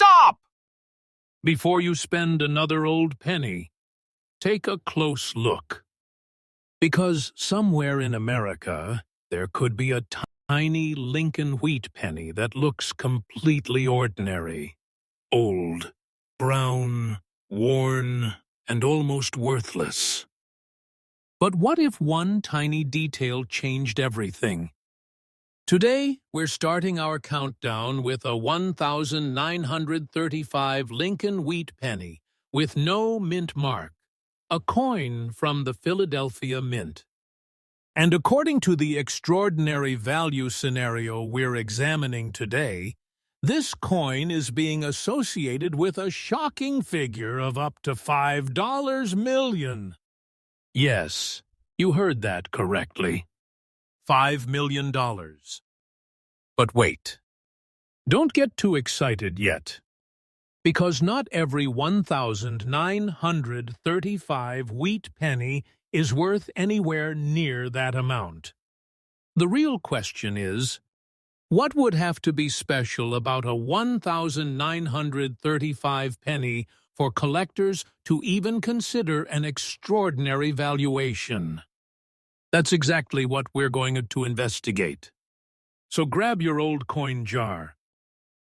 Stop! Before you spend another old penny, take a close look. Because somewhere in America, there could be a tiny Lincoln wheat penny that looks completely ordinary. Old, brown, worn, and almost worthless. But what if one tiny detail changed everything? Today, we're starting our countdown with a 1935 Lincoln wheat penny with no mint mark, a coin from the Philadelphia Mint. And according to the extraordinary value scenario we're examining today, this coin is being associated with a shocking figure of up to $5 million. Yes, you heard that correctly. $5 million. But wait, don't get too excited yet, because not every 1935 wheat penny is worth anywhere near that amount. The real question is, what would have to be special about a 1935 penny for collectors to even consider an extraordinary valuation? That's exactly what we're going to investigate. So grab your old coin jar.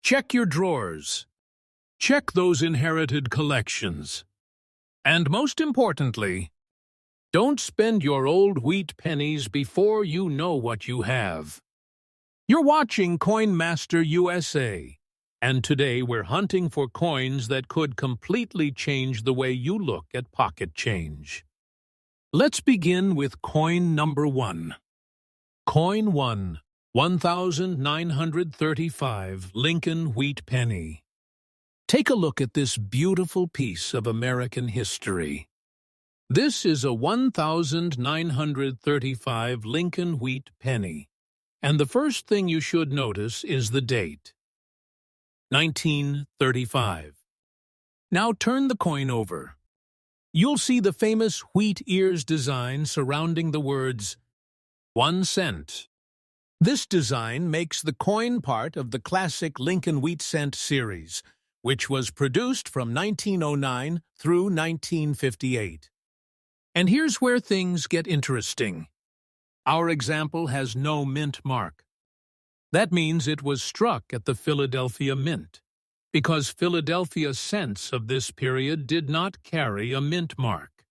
Check your drawers. Check those inherited collections. And most importantly, don't spend your old wheat pennies before you know what you have. You're watching Coin Master USA, and today we're hunting for coins that could completely change the way you look at pocket change. Let's begin with coin number 1. Coin 1, 1935 Lincoln wheat penny. Take a look at this beautiful piece of American history. This is a 1935 Lincoln wheat penny, and the first thing you should notice is the date. 1935. Now turn the coin over. You'll see the famous wheat ears design surrounding the words 1 cent. This design makes the coin part of the classic Lincoln Wheat Cent series, which was produced from 1909 through 1958. And here's where things get interesting. Our example has no mint mark. That means it was struck at the Philadelphia Mint, because Philadelphia cents of this period did not carry a mint mark.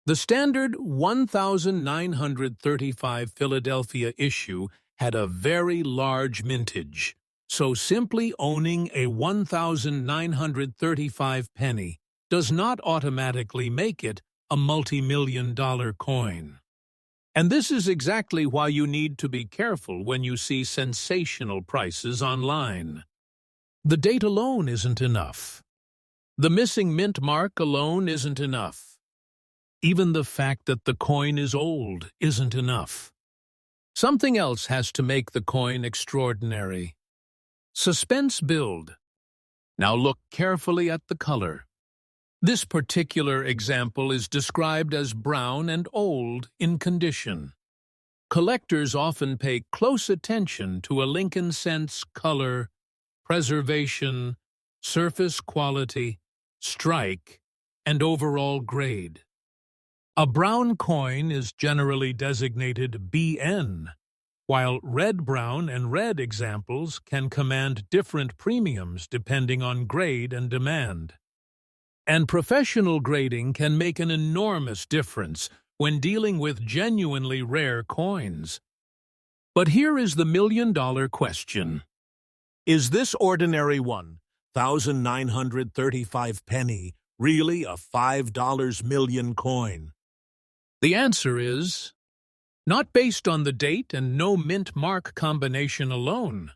The standard 1935 Philadelphia issue had a very large mintage, so simply owning a 1935 penny does not automatically make it a multi-million-dollar coin. And this is exactly why you need to be careful when you see sensational prices online. The date alone isn't enough. The missing mint mark alone isn't enough. Even the fact that the coin is old isn't enough. Something else has to make the coin extraordinary. Suspense build. Now look carefully at the color. This particular example is described as brown and old in condition. Collectors often pay close attention to a Lincoln cent's color, preservation, surface quality, strike, and overall grade. A brown coin is generally designated BN, while red-brown and red examples can command different premiums depending on grade and demand. And professional grading can make an enormous difference when dealing with genuinely rare coins. But here is the million-dollar question. Is this ordinary 1935 penny really a $5 million coin? The answer is not based on the date and no mint mark combination alone.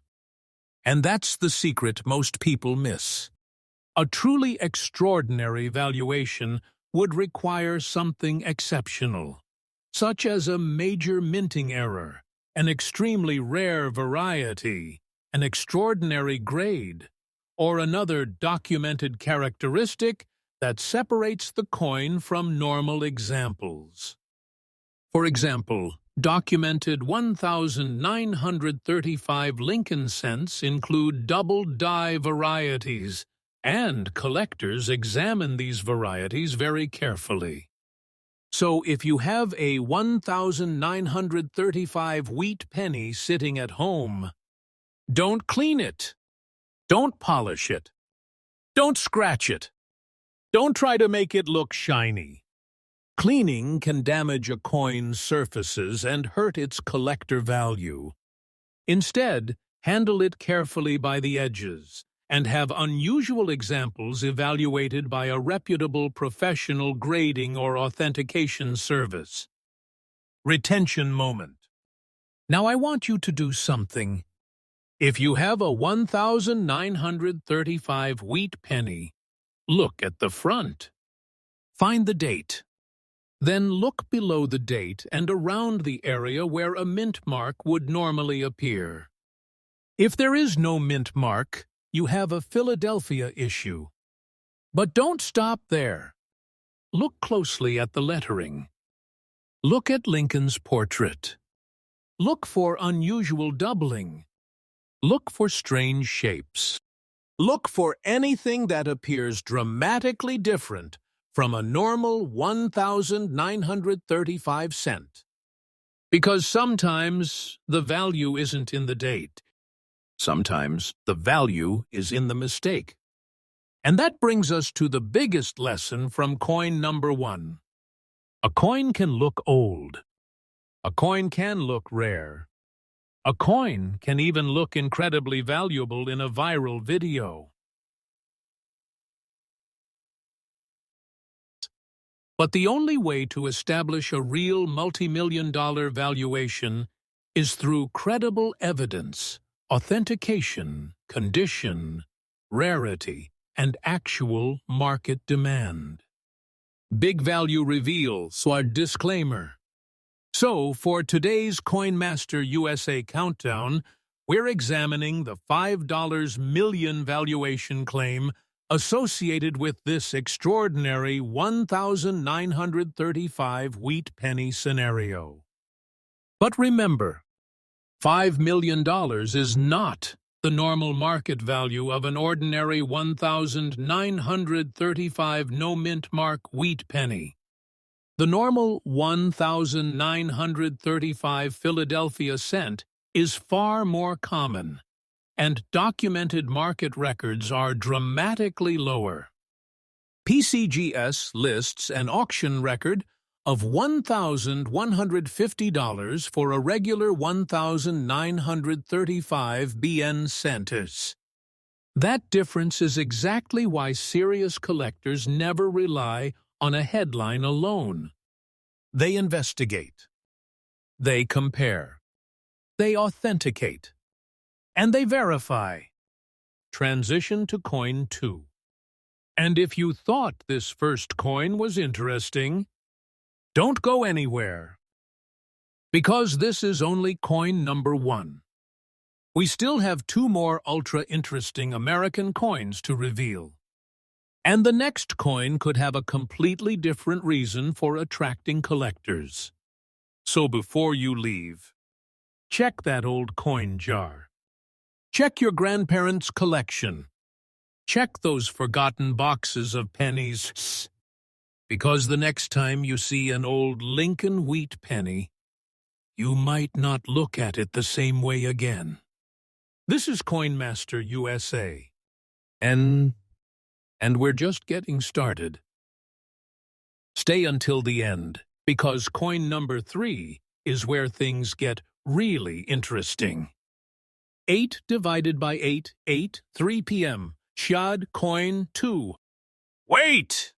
And that's the secret most people miss. A truly extraordinary valuation would require something exceptional, such as a major minting error, an extremely rare variety, an extraordinary grade, or another documented characteristic that separates the coin from normal examples. For example, Documented 1,935 Lincoln cents include double die varieties, and collectors examine these varieties very carefully. So if you have a 1,935 wheat penny sitting at home, don't clean it. Don't polish it. Don't scratch it. Don't try to make it look shiny. Cleaning can damage a coin's surfaces and hurt its collector value. Instead, handle it carefully by the edges and have unusual examples evaluated by a reputable professional grading or authentication service. Retention moment. Now I want you to do something. If you have a 1,935 wheat penny, look at the front. Find the date. Then look below the date and around the area where a mint mark would normally appear. If there is no mint mark, you have a Philadelphia issue. But don't stop there. Look closely at the lettering. Look at Lincoln's portrait. Look for unusual doubling. Look for strange shapes. Look for anything that appears dramatically different from a normal 1,935 cent. Because sometimes the value isn't in the date. Sometimes the value is in the mistake. And that brings us to the biggest lesson from coin number 1. A coin can look old. A coin can look rare. A coin can even look incredibly valuable in a viral video. But the only way to establish a real multi-million-dollar valuation is through credible evidence, authentication, condition, rarity, and actual market demand. Big value reveal, so our disclaimer. So, for today's CoinMaster USA Countdown, we're examining the $5 million valuation claim associated with this extraordinary 1,935 wheat penny scenario. But remember, $5 million is not the normal market value of an ordinary 1,935 no-mint mark wheat penny. The normal 1,935 Philadelphia cent is far more common, and documented market records are dramatically lower. PCGS lists an auction record of $1,150 for a regular 1,935 BN centis. That difference is exactly why serious collectors never rely on a headline alone. They investigate. They compare. They authenticate. And they verify. Transition to coin 2. And if you thought this first coin was interesting, don't go anywhere. Because this is only coin number 1. We still have 2 more ultra-interesting American coins to reveal. And the next coin could have a completely different reason for attracting collectors. So before you leave, check that old coin jar. Check your grandparents' collection. Check those forgotten boxes of pennies. Because the next time you see an old Lincoln wheat penny, you might not look at it the same way again. This is CoinMaster USA. And we're just getting started. Stay until the end, because coin number 3 is where things get really interesting. 8 divided by 8, 3 p.m. Shad coin 2. Wait!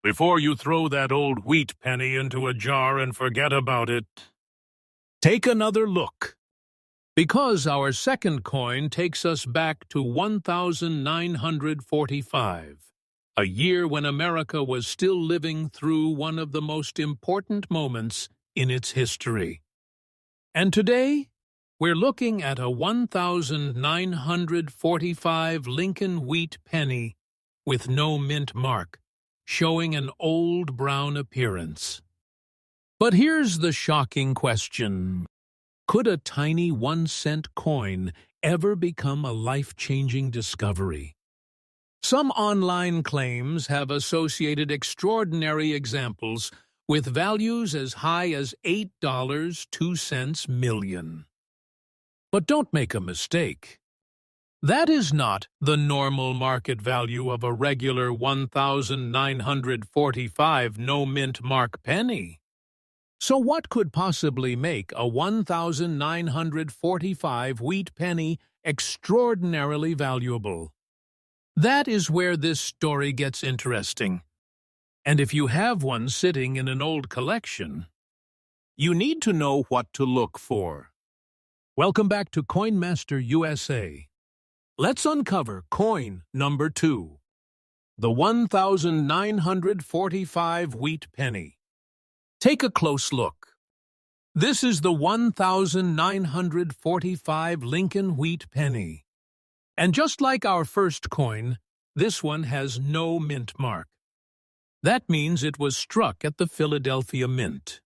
Before you throw that old wheat penny into a jar and forget about it, take another look. Because our second coin takes us back to 1945, a year when America was still living through one of the most important moments in its history. And today, we're looking at a 1945 Lincoln wheat penny with no mint mark, showing an old brown appearance. But here's the shocking question. Could a tiny 1-cent coin ever become a life-changing discovery? Some online claims have associated extraordinary examples with values as high as $8.02 million. But don't make a mistake. That is not the normal market value of a regular 1,945 no-mint mark penny. So what could possibly make a 1,945 wheat penny extraordinarily valuable? That is where this story gets interesting. And if you have one sitting in an old collection, you need to know what to look for. Welcome back to CoinMaster USA. Let's uncover coin number 2, the 1,945 wheat penny. Take a close look. This is the 1,945 Lincoln wheat penny. And just like our first coin, this one has no mint mark. That means it was struck at the Philadelphia Mint.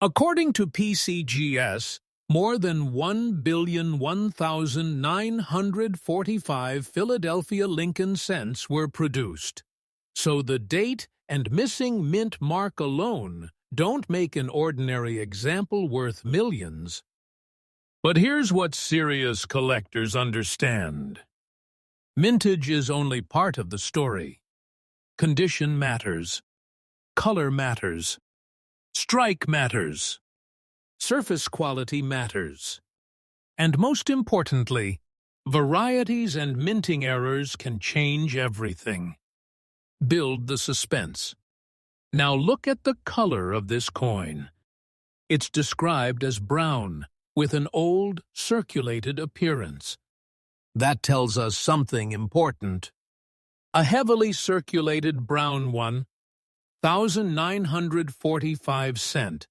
According to PCGS, more than 1,001,945 Philadelphia Lincoln cents were produced. So the date and missing mint mark alone don't make an ordinary example worth millions. But here's what serious collectors understand. Mintage is only part of the story. Condition matters. Color matters. Strike matters. Surface quality matters. And most importantly, varieties and minting errors can change everything. Build the suspense. Now look at the color of this coin. It's described as brown, with an old, circulated appearance. That tells us something important. A heavily circulated brown 1,945 cent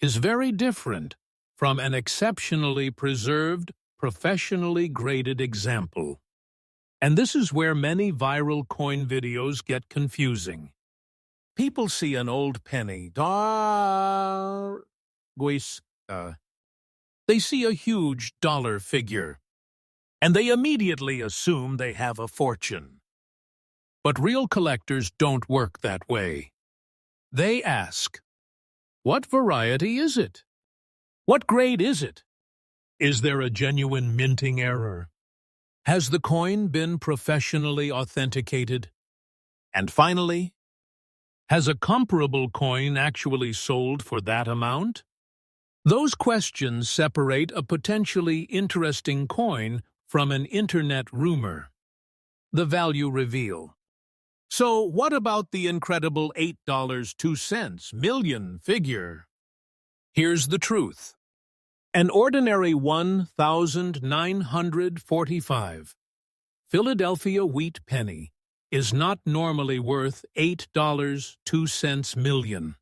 is very different from an exceptionally preserved, professionally graded example. And this is where many viral coin videos get confusing. People see an old penny, they see a huge dollar figure, and they immediately assume they have a fortune. But real collectors don't work that way. They ask, what variety is it? What grade is it? Is there a genuine minting error? Has the coin been professionally authenticated? And finally, has a comparable coin actually sold for that amount? Those questions separate a potentially interesting coin from an internet rumor. The value reveal. So what about the incredible $8.02 million figure? Here's the truth. An ordinary 1,945 Philadelphia wheat penny is not normally worth $8.02 million.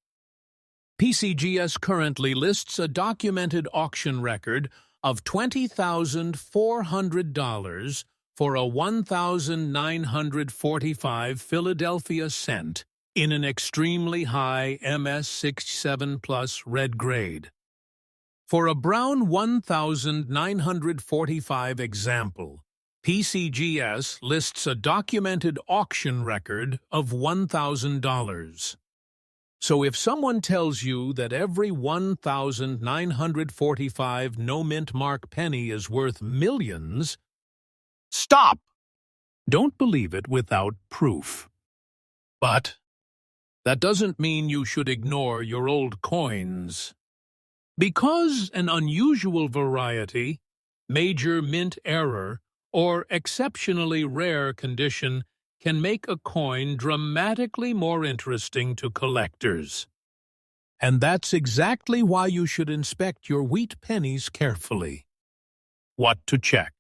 PCGS currently lists a documented auction record of $20,400 for a 1,945 Philadelphia cent in an extremely high MS67 Plus red grade. For a brown 1,945 example, PCGS lists a documented auction record of $1,000. So if someone tells you that every 1,945 no-mint mark penny is worth millions, stop! Don't believe it without proof. But that doesn't mean you should ignore your old coins. Because an unusual variety, major mint error, or exceptionally rare condition can make a coin dramatically more interesting to collectors. And that's exactly why you should inspect your wheat pennies carefully. What to check?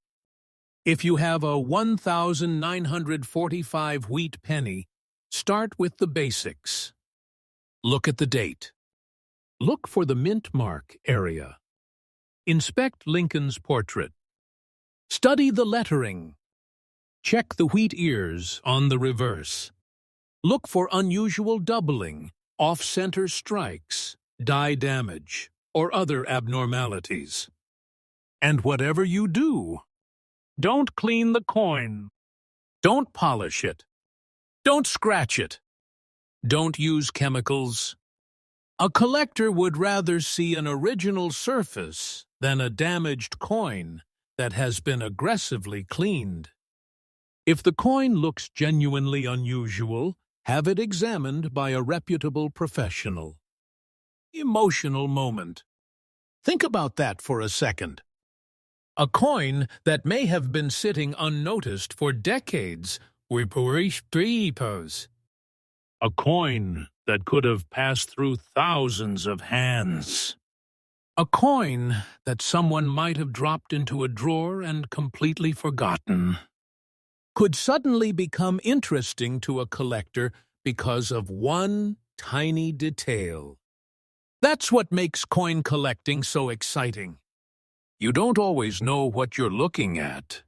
If you have a 1,945 wheat penny, start with the basics. Look at the date. Look for the mint mark area. Inspect Lincoln's portrait. Study the lettering. Check the wheat ears on the reverse. Look for unusual doubling, off-center strikes, dye damage, or other abnormalities. And whatever you do, don't clean the coin. Don't polish it. Don't scratch it. Don't use chemicals. A collector would rather see an original surface than a damaged coin that has been aggressively cleaned. If the coin looks genuinely unusual, have it examined by a reputable professional. Emotional moment. Think about that for a second. A coin that may have been sitting unnoticed for decades. A coin that could have passed through thousands of hands. A coin that someone might have dropped into a drawer and completely forgotten. Could suddenly become interesting to a collector because of one tiny detail. That's what makes coin collecting so exciting. You don't always know what you're looking at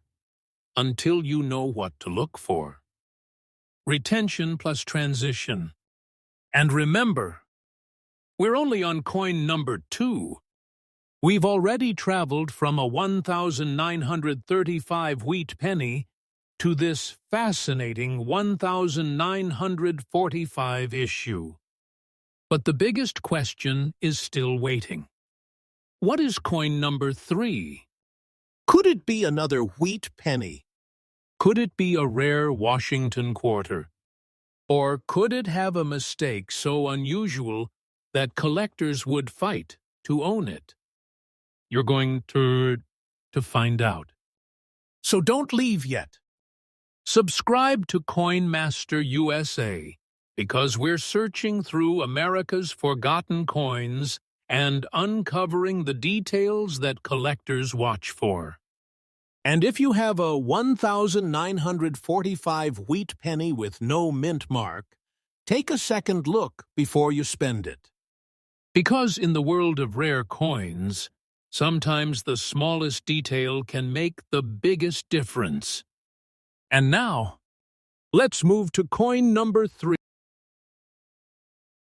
until you know what to look for. Retention plus transition. And remember, we're only on coin number 2. We've already traveled from a 1,935 wheat penny to this fascinating 1,945 issue. But the biggest question is still waiting. What is coin number 3? Could it be another wheat penny? Could it be a rare Washington quarter? Or could it have a mistake so unusual that collectors would fight to own it? You're going to find out. So don't leave yet. Subscribe to Coin Master USA because we're searching through America's forgotten coins and uncovering the details that collectors watch for. And if you have a 1,945 wheat penny with no mint mark, take a second look before you spend it. Because in the world of rare coins, sometimes the smallest detail can make the biggest difference. And now, let's move to coin number 3.